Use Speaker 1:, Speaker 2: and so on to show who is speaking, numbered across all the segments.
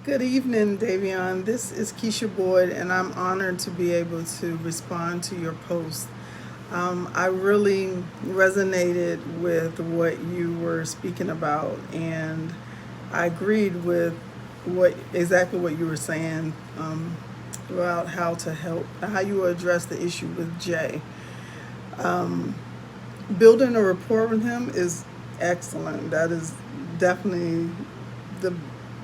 Speaker 1: Good evening, Davion. This is Keisha Boyd, and I'm honored to be able to respond to your post. I really resonated with what you were speaking about, and I agreed with exactly what you were saying about how you address the issue with Jay. Building a rapport with him is excellent. That is definitely the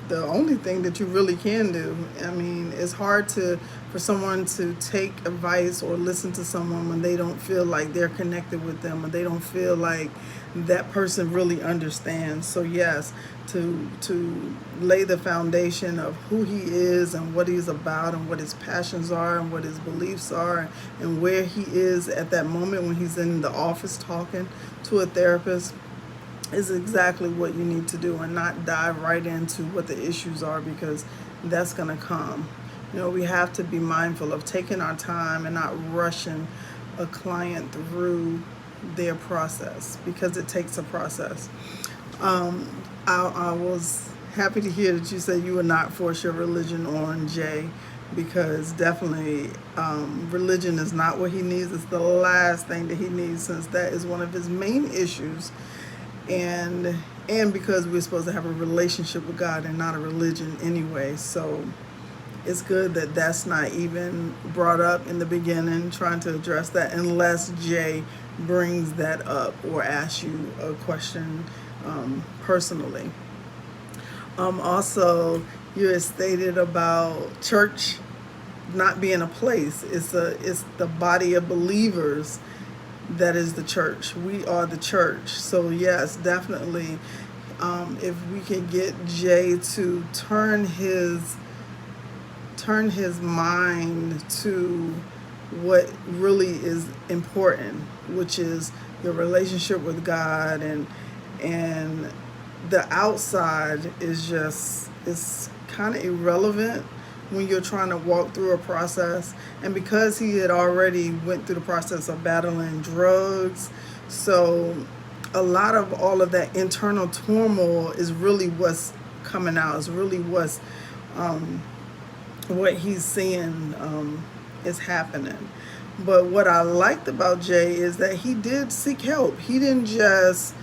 Speaker 1: the only thing that you really can do. I mean, it's hard to for someone to take advice or listen to someone when they don't feel like they're connected with them, or they don't feel like that person really understands. So yes, to lay the foundation of who he is and what he's about and what his passions are and what his beliefs are and where he is at that moment when he's in the office talking to a therapist is exactly what you need to do, and not dive right into what the issues are, because that's going to come. We have to be mindful of taking our time and not rushing a client through their process, because it takes a process. I was happy to hear that you said you would not force your religion on Jay, because definitely religion is not what he needs. It's the last thing that he needs, since that is one of his main issues, and because we're supposed to have a relationship with God and not a religion anyway. So it's good that that's not even brought up in the beginning, trying to address that, unless Jay brings that up or asks you a question personally. Also, you had stated about church not being a place. It's the body of believers that is the church. We are the church. So yes, definitely, if we can get Jay to turn his mind to what really is important, which is your relationship with God, and the outside is just, it's kind of irrelevant when you're trying to walk through a process. And because he had already went through the process of battling drugs, so a lot of all of that internal turmoil is really what's coming out, is really what he's seeing is happening. But what I liked about Jay is that he did seek help. He didn't just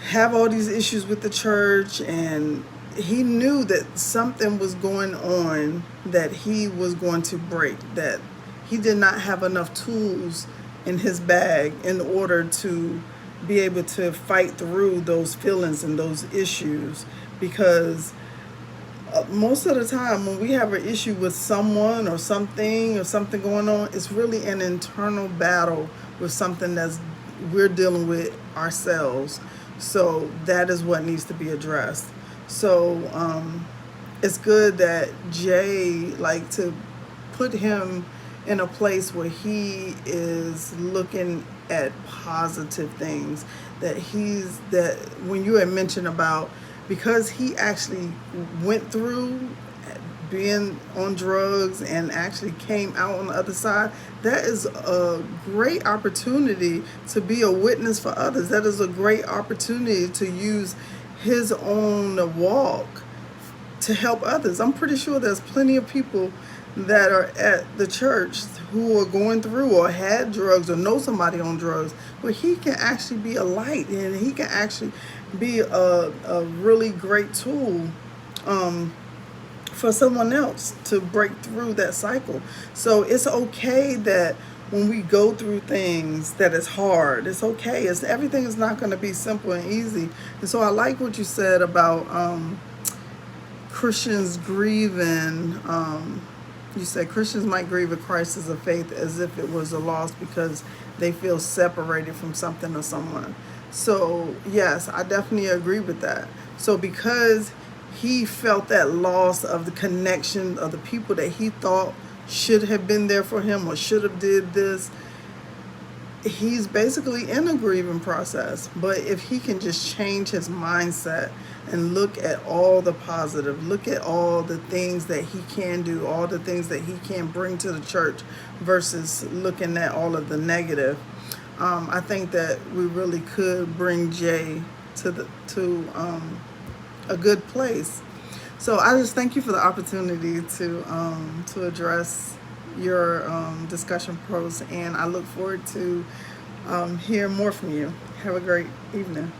Speaker 1: have all these issues with the church, and he knew that something was going on that he was going to break, that he did not have enough tools in his bag in order to be able to fight through those feelings and those issues. Because most of the time when we have an issue with someone or something going on, it's really an internal battle with something that's we're dealing with ourselves. So that is what needs to be addressed. So it's good that Jay, like, to put him in a place where he is looking at positive things, that when you had mentioned about, because he actually went through being on drugs and actually came out on the other side, that is a great opportunity to be a witness for others. That is a great opportunity to use his own walk to help others. I'm pretty sure there's plenty of people that are at the church who are going through or had drugs or know somebody on drugs, where he can actually be a light, and he can actually be a really great tool for someone else to break through that cycle. So it's okay that when we go through things that is hard, it's okay. Everything is not going to be simple and easy. And so I like what you said about Christians grieving. You said Christians might grieve a crisis of faith as if it was a loss because they feel separated from something or someone. So yes, I definitely agree with that. So because he felt that loss of the connection of the people that he thought should have been there for him or should have did this, he's basically in a grieving process. But if he can just change his mindset and look at all the positive, look at all the things that he can do, all the things that he can bring to the church, versus looking at all of the negative, I think that we really could bring Jay to a good place. So I just thank you for the opportunity to address your discussion post, and I look forward to hearing more from you. Have a great evening.